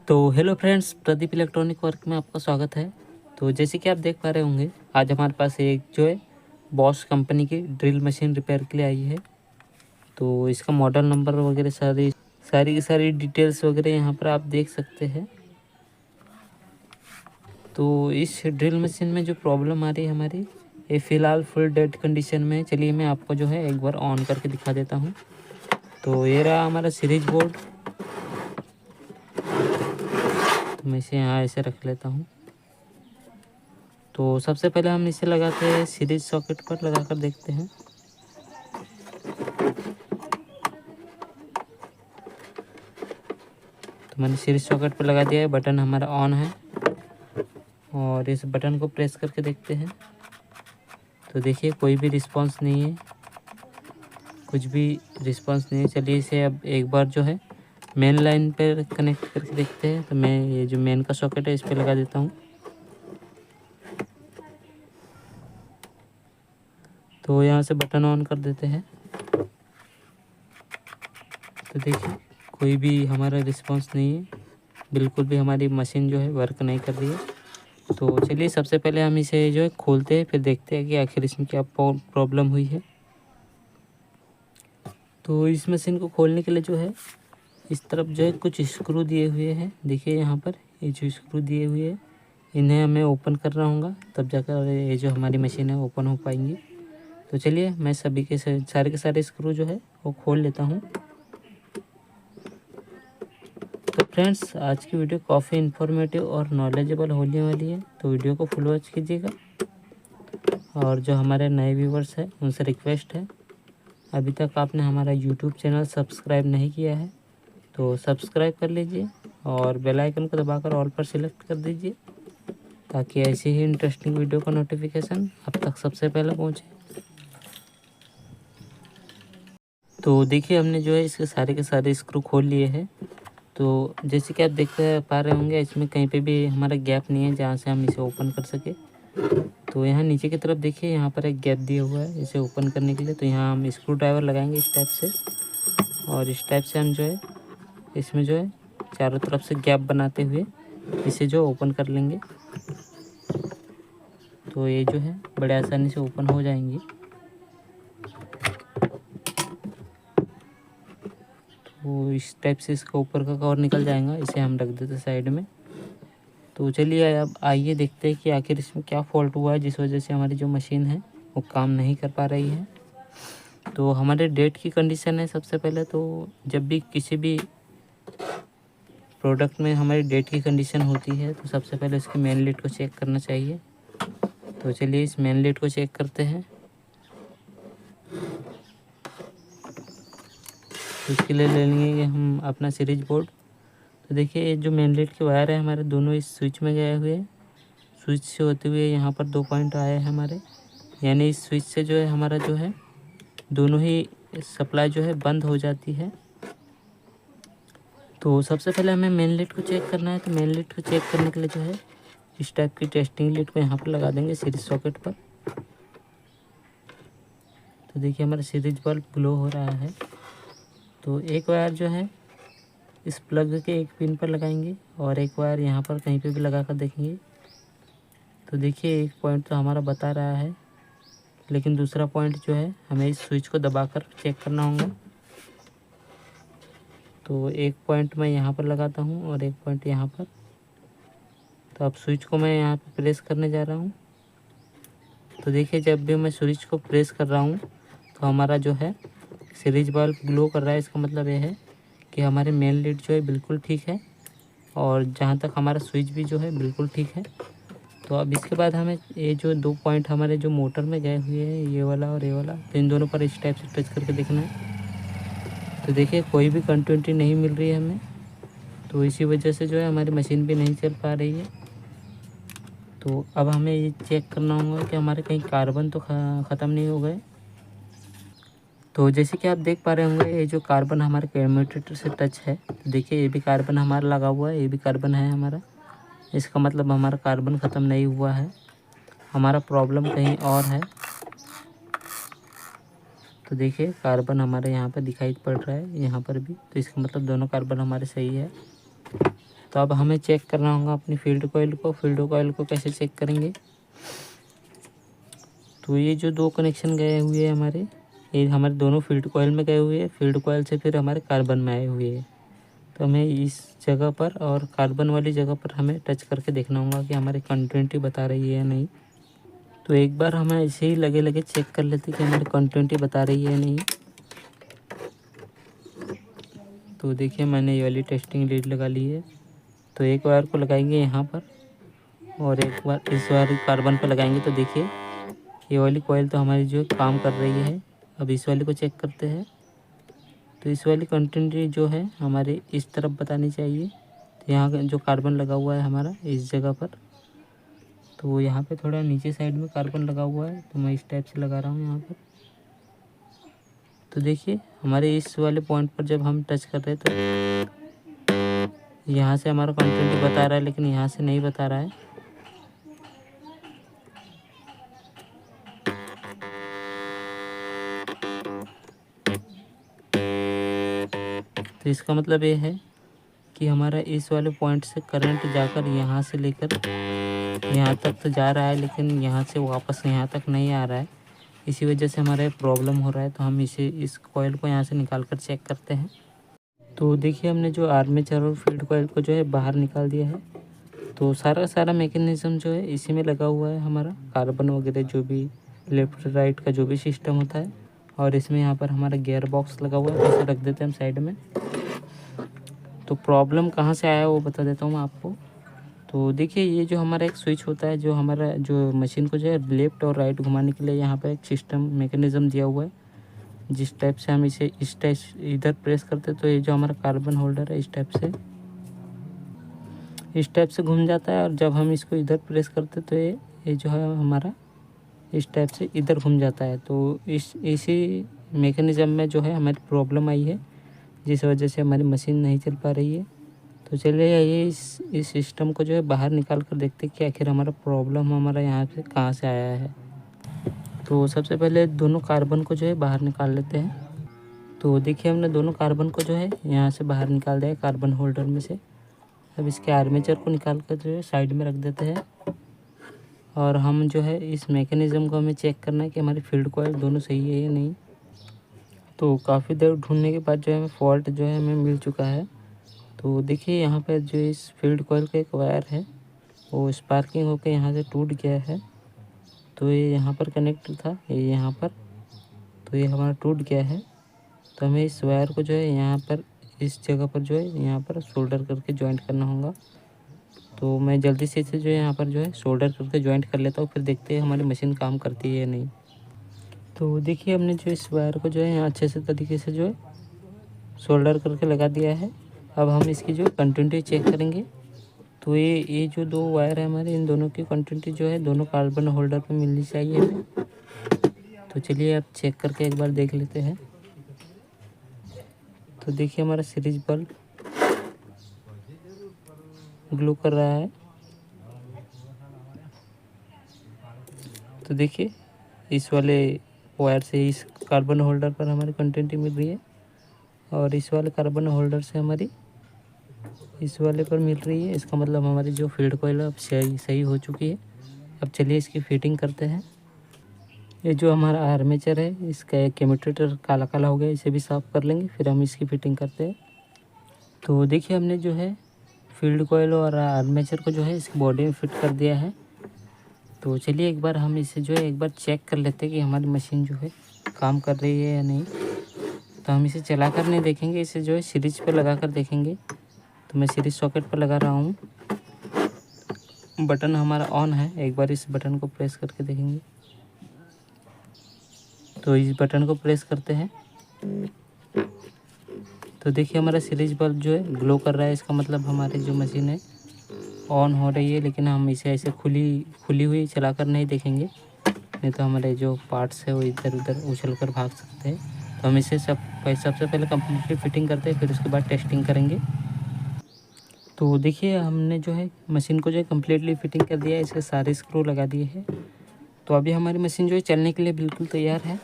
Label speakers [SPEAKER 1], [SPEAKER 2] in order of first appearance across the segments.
[SPEAKER 1] तो hello friends, Pradeep electronic work में आपका स्वागत है। तो जैसे कि आप देख पा रहे होंगे, आज हमारे पास एक जो है बॉश कंपनी की ड्रिल मशीन रिपेयर के लिए आई है। तो इसका मॉडल नंबर वगैरह सारी की सारी डिटेल्स वगैरह यहाँ पर आप देख सकते हैं। तो इस ड्रिल मशीन में जो प्रॉब्लम आ रही है हमारी, ये फ़िलहाल फुल डेड कंडीशन में है। चलिए मैं आपको जो है एक बार ऑन करके दिखा देता हूँ। तो ये रहा हमारा सीरीज बोर्ड। तो मैं इसे यहाँ ऐसे रख लेता हूँ। तो सबसे पहले हम इसे लगाते हैं सीरीज सॉकेट पर लगाकर देखते हैं। तो मैंने सीरीज सॉकेट पर लगा दिया है, बटन हमारा ऑन है और इस बटन को प्रेस करके देखते हैं। तो देखिए कोई भी रिस्पांस नहीं है, कुछ भी रिस्पांस नहीं है। चलिए इसे अब एक बार जो है मेन लाइन पर कनेक्ट करके देखते हैं। तो मैं ये जो मेन का सॉकेट है इस पर लगा देता हूँ। तो यहाँ से बटन ऑन कर देते हैं। तो देखिए कोई भी हमारा रिस्पांस नहीं है, बिल्कुल भी हमारी मशीन जो है वर्क नहीं कर रही है। तो चलिए सबसे पहले हम इसे जो है खोलते हैं, फिर देखते हैं कि आखिर इसमें क्या प्रॉब्लम हुई है। तो इस मशीन को खोलने के लिए जो है इस तरफ जो है कुछ स्क्रू दिए हुए हैं। देखिए यहाँ पर ये जो स्क्रू दिए हुए हैं, इन्हें हमें ओपन करना होगा, तब जाकर ये जो हमारी मशीन है ओपन हो पाएंगी। तो चलिए मैं सभी के सारे स्क्रू जो है वो खोल लेता हूँ। तो फ्रेंड्स, आज की वीडियो काफ़ी इन्फॉर्मेटिव और नॉलेजेबल होने वाली है, तो वीडियो को फुल वॉच कीजिएगा। और जो हमारे नए व्यूवर्स हैं उनसे रिक्वेस्ट है, अभी तक आपने हमारा यूट्यूब चैनल सब्सक्राइब नहीं किया है तो सब्सक्राइब कर लीजिए और बेल आइकन को दबाकर ऑल पर सिलेक्ट कर दीजिए, ताकि ऐसी ही इंटरेस्टिंग वीडियो का नोटिफिकेशन आप तक सबसे पहले पहुंचे। तो देखिए हमने जो है इसके सारे के सारे स्क्रू खोल लिए हैं। तो जैसे कि आप देख पा रहे होंगे, इसमें कहीं पे भी हमारा गैप नहीं है जहाँ से हम इसे ओपन कर सके। तो यहाँ नीचे की तरफ देखिए, यहाँ पर एक गैप दिया हुआ है इसे ओपन करने के लिए। तो यहाँ हम स्क्रू ड्राइवर लगाएंगे इस टाइप से, और इस टाइप से हम जो है इसमें जो है चारों तरफ से गैप बनाते हुए इसे जो ओपन कर लेंगे। तो ये जो है बड़े आसानी से ओपन हो जाएंगी। तो इस टाइप से इसका ऊपर का कवर निकल जाएगा, इसे हम रख देते साइड में। तो चलिए अब आइए देखते हैं कि आखिर इसमें क्या फॉल्ट हुआ है जिस वजह से हमारी जो मशीन है वो काम नहीं कर पा रही है। तो हमारे डेट की कंडीशन है। सबसे पहले तो जब भी किसी भी प्रोडक्ट में हमारी डेट की कंडीशन होती है तो सबसे पहले उसकी मेन लीड को चेक करना चाहिए। तो चलिए इस मेन लीड को चेक करते हैं। तो इसके लिए ले लेंगे हम अपना सीरीज बोर्ड। तो देखिए ये जो मेन लीड के वायर है हमारे दोनों इस स्विच में गए हुए हैं। स्विच से होते हुए यहाँ पर 2 पॉइंट आए हैं हमारे, यानी इस स्विच से जो है हमारा जो है दोनों ही सप्लाई जो है बंद हो जाती है। तो सबसे पहले हमें मेन लीड को चेक करना है। तो मेन लीड को चेक करने के लिए जो है इस टाइप की टेस्टिंग लीड को यहाँ पर लगा देंगे सीरीज सॉकेट पर। तो देखिए हमारा सीरीज बल्ब ग्लो हो रहा है। तो एक वायर जो है इस प्लग के एक पिन पर लगाएंगे और एक वायर यहाँ पर कहीं पे भी लगा कर देखेंगे। तो देखिए एक पॉइंट तो हमारा बता रहा है, लेकिन दूसरा पॉइंट जो है हमें इस स्विच को दबाकर चेक करना होगा। तो एक पॉइंट मैं यहाँ पर लगाता हूँ और एक पॉइंट यहाँ पर। तो अब स्विच को मैं यहाँ पर प्रेस करने जा रहा हूँ। तो देखिए जब भी मैं स्विच को प्रेस कर रहा हूँ तो हमारा जो है सीरीज बल्ब ग्लो कर रहा है। इसका मतलब ये है कि हमारे मेन लीड जो है बिल्कुल ठीक है और जहाँ तक हमारा स्विच भी जो है बिल्कुल ठीक है। तो अब इसके बाद हमें ये जो 2 पॉइंट हमारे जो मोटर में गए हुए हैं, ये वाला और ये वाला, तो इन दोनों पर इस टाइप से टच करके देखना है। तो देखिए कोई भी कंटिन्यूटी नहीं मिल रही है हमें, तो इसी वजह से जो है हमारी मशीन भी नहीं चल पा रही है। तो अब हमें ये चेक करना होगा कि हमारे कहीं कार्बन तो ख़त्म नहीं हो गए। तो जैसे कि आप देख पा रहे होंगे, ये जो कार्बन हमारे कम्यूटेटर से टच है, तो देखिए ये भी कार्बन हमारा लगा हुआ है, ये भी कार्बन है हमारा। इसका मतलब हमारा कार्बन ख़त्म नहीं हुआ है, हमारा प्रॉब्लम कहीं और है। तो देखिए कार्बन हमारे यहाँ पर दिखाई पड़ रहा है, यहाँ पर भी। तो इसका मतलब दोनों कार्बन हमारे सही है। तो अब हमें चेक करना होगा अपनी फील्ड कॉइल को। फील्ड कॉइल को कैसे चेक करेंगे, तो ये जो 2 कनेक्शन गए हुए हैं हमारे, ये हमारे दोनों फील्ड कॉइल में गए हुए हैं। फील्ड कॉइल से फिर हमारे कार्बन में आए हुए हैं। तो हमें इस जगह पर और कार्बन वाली जगह पर हमें टच करके देखना होगा कि हमारी कंटिन्यूटी बता रही है या नहीं। तो एक बार हमें ऐसे ही लगे लगे चेक कर लेते कि हमारी कंटिन्यूटी बता रही है या नहीं। तो देखिए मैंने ये वाली टेस्टिंग लीड लगा ली है। तो एक वायर को लगाएंगे यहाँ पर और एक बार इस वायर कार्बन पर लगाएंगे। तो देखिए ये वाली कॉइल तो हमारी जो काम कर रही है। अब इस वाली को चेक करते हैं। तो इस वाली कंटिन्यूटी जो है हमारे इस तरफ बतानी चाहिए। तो यहाँ जो कार्बन लगा हुआ है हमारा इस जगह पर, तो यहाँ पे थोड़ा नीचे साइड में कार्बन लगा हुआ है। तो मैं इस टाइप से लगा रहा हूँ यहाँ पर। तो देखिए हमारे इस वाले पॉइंट पर जब हम टच कर रहे हैं तो यहाँ से हमारा कंटिन्यूटी बता रहा है, लेकिन यहाँ से नहीं बता रहा है। तो इसका मतलब ये है कि हमारा इस वाले पॉइंट से करंट जाकर यहाँ से लेकर यहाँ तक तो जा रहा है, लेकिन यहाँ से वापस यहाँ तक नहीं आ रहा है। इसी वजह से हमारा प्रॉब्लम हो रहा है। तो हम इस कॉइल को यहाँ से निकाल कर चेक करते हैं। तो देखिए हमने जो आर्मेचर और फील्ड कॉइल को जो है बाहर निकाल दिया है। तो सारा मैकेनिज़्म जो है इसी में लगा हुआ है हमारा, कार्बन वगैरह जो भी लेफ्ट राइट का जो भी सिस्टम होता है। और इसमें यहाँ पर हमारा गियर बॉक्स लगा हुआ है, इसे रख देते हैं हम साइड में। तो प्रॉब्लम कहाँ से आया वो बता देता हूँ मैं आपको। तो देखिए ये जो हमारा एक स्विच होता है, जो हमारा जो मशीन को जो है लेफ़्ट और राइट घुमाने के लिए यहाँ पर एक सिस्टम मैकेनिज़्म दिया हुआ है। जिस टाइप से हम इसे इस टाइप इधर प्रेस करते तो ये जो हमारा कार्बन होल्डर है इस टाइप से घूम जाता है। और जब हम इसको इधर प्रेस करते तो ये जो है हमारा इस टाइप से इधर घूम जाता है। तो इसी मैकेनिज़्म में जो है हमारी प्रॉब्लम आई है, जिस वजह से हमारी मशीन नहीं चल पा रही है। तो चलिए ये इस सिस्टम को जो है बाहर निकाल कर देखते कि आखिर हमारा प्रॉब्लम हमारा यहाँ से कहाँ से आया है। तो सबसे पहले दोनों कार्बन को जो है बाहर निकाल लेते हैं। तो देखिए हमने दोनों कार्बन को जो है यहाँ से बाहर निकाल दिया है कार्बन होल्डर में से। अब इसके आर्मेचर को निकाल कर जो है साइड में रख देते हैं। और हम जो है इस मैकेनिज़्म को हमें चेक करना है कि हमारी फील्ड कॉइल दोनों सही है या नहीं। तो काफ़ी देर ढूंढने के बाद जो है हमें फॉल्ट जो है हमें मिल चुका है। तो देखिए यहाँ पर जो इस फील्ड कॉइल का एक वायर है वो स्पार्किंग होकर यहाँ से टूट गया है। तो ये यहाँ पर कनेक्ट था, ये यहाँ पर, तो ये हमारा टूट गया है। तो हमें इस वायर को जो है यहाँ पर इस जगह पर जो है यहाँ पर सोल्डर करके जॉइंट करना होगा। तो मैं जल्दी से इसे जो है यहाँ पर जो है सोल्डर करके जॉइंट कर लेता हूँ, फिर देखते हैं हमारी मशीन काम करती है या नहीं। तो देखिए हमने जो इस वायर को जो है यहाँ अच्छे से तरीके से जो है सोल्डर करके लगा दिया है। अब हम इसकी जो कंटिन्यूटी चेक करेंगे। तो ये जो 2 वायर है हमारे, इन दोनों की कंटिन्यूटी जो है दोनों कार्बन होल्डर पर मिलनी चाहिए हमें। तो चलिए अब चेक करके एक बार देख लेते हैं। तो देखिए हमारा सीरीज बल्ब ग्लो कर रहा है। तो देखिए इस वाले वायर से इस कार्बन होल्डर पर हमारी कंटिन्यूटी मिल रही है और इस वाले कार्बन होल्डर से हमारी इस वाले पर मिल रही है। इसका मतलब हमारी जो फील्ड कॉइल अब सही हो चुकी है। अब चलिए इसकी फिटिंग करते हैं। ये जो हमारा आर्मेचर है इसका कम्यूटेटर काला काला हो गया, इसे भी साफ़ कर लेंगे, फिर हम इसकी फिटिंग करते हैं। तो देखिए हमने जो है फील्ड कॉइल और आर्मेचर को जो है इसकी बॉडी में फिट कर दिया है। तो चलिए एक बार हम इसे जो है एक बार चेक कर लेते हैं कि हमारी मशीन जो है काम कर रही है या नहीं। तो हम इसे चला कर नहीं देखेंगे, इसे जो है सीरीज पर लगा कर देखेंगे। तो मैं सीरीज सॉकेट पर लगा रहा हूँ। बटन हमारा ऑन है, एक बार इस बटन को प्रेस करके देखेंगे। तो इस बटन को प्रेस करते हैं तो देखिए हमारा सीरीज बल्ब जो है ग्लो कर रहा है। इसका मतलब हमारी जो मशीन है ऑन हो रही है, लेकिन हम इसे ऐसे खुली हुई चला कर नहीं देखेंगे, नहीं तो हमारे जो पार्ट्स है वो इधर उधर उछल कर भाग सकते हैं। तो हम इसे सबसे पहले कम्प्लीटली फिटिंग करते हैं, फिर उसके बाद टेस्टिंग करेंगे। तो देखिए हमने जो है मशीन को जो है कम्प्लीटली फिटिंग कर दिया है, इसके सारे स्क्रू लगा दिए हैं। तो अभी हमारी मशीन जो है चलने के लिए बिल्कुल तैयार है।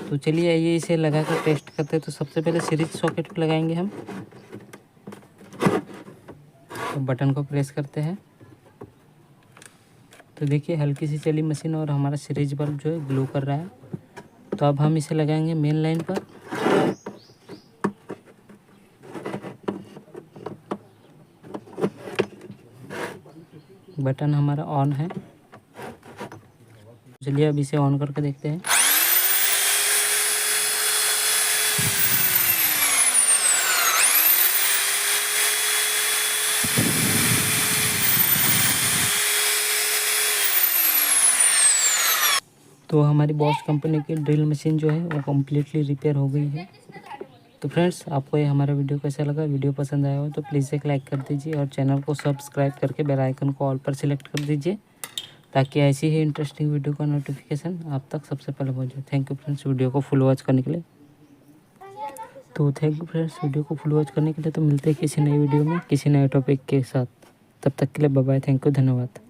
[SPEAKER 1] तो चलिए आइए इसे लगा कर टेस्ट करते हैं। तो सबसे पहले सीरीज सॉकेट पर लगाएंगे हम। तो बटन को प्रेस करते हैं तो देखिए हल्की सी चली मशीन और हमारा सीरीज बल्ब जो है ग्लो कर रहा है। तो अब हम इसे लगाएंगे मेन लाइन पर। बटन हमारा ऑन है। चलिए अब इसे ऑन करके देखते हैं। तो हमारी बॉश कंपनी की ड्रिल मशीन जो है वो कम्प्लीटली रिपेयर हो गई है। तो फ्रेंड्स, आपको ये हमारा वीडियो कैसा लगा? वीडियो पसंद आया हो तो प्लीज़ एक लाइक कर दीजिए और चैनल को सब्सक्राइब करके बेल आइकन को ऑल पर सिलेक्ट कर दीजिए ताकि ऐसी ही इंटरेस्टिंग वीडियो का नोटिफिकेशन आप तक सबसे पहले पहुँचे। थैंक यू फ्रेंड्स वीडियो को फुल वॉच करने के लिए। तो थैंक यू फ्रेंड्स वीडियो को फुल वॉच करने के लिए। तो मिलते हैं किसी नई वीडियो में किसी नए टॉपिक के साथ। तब तक के लिए बाय बाय। थैंक यू, धन्यवाद।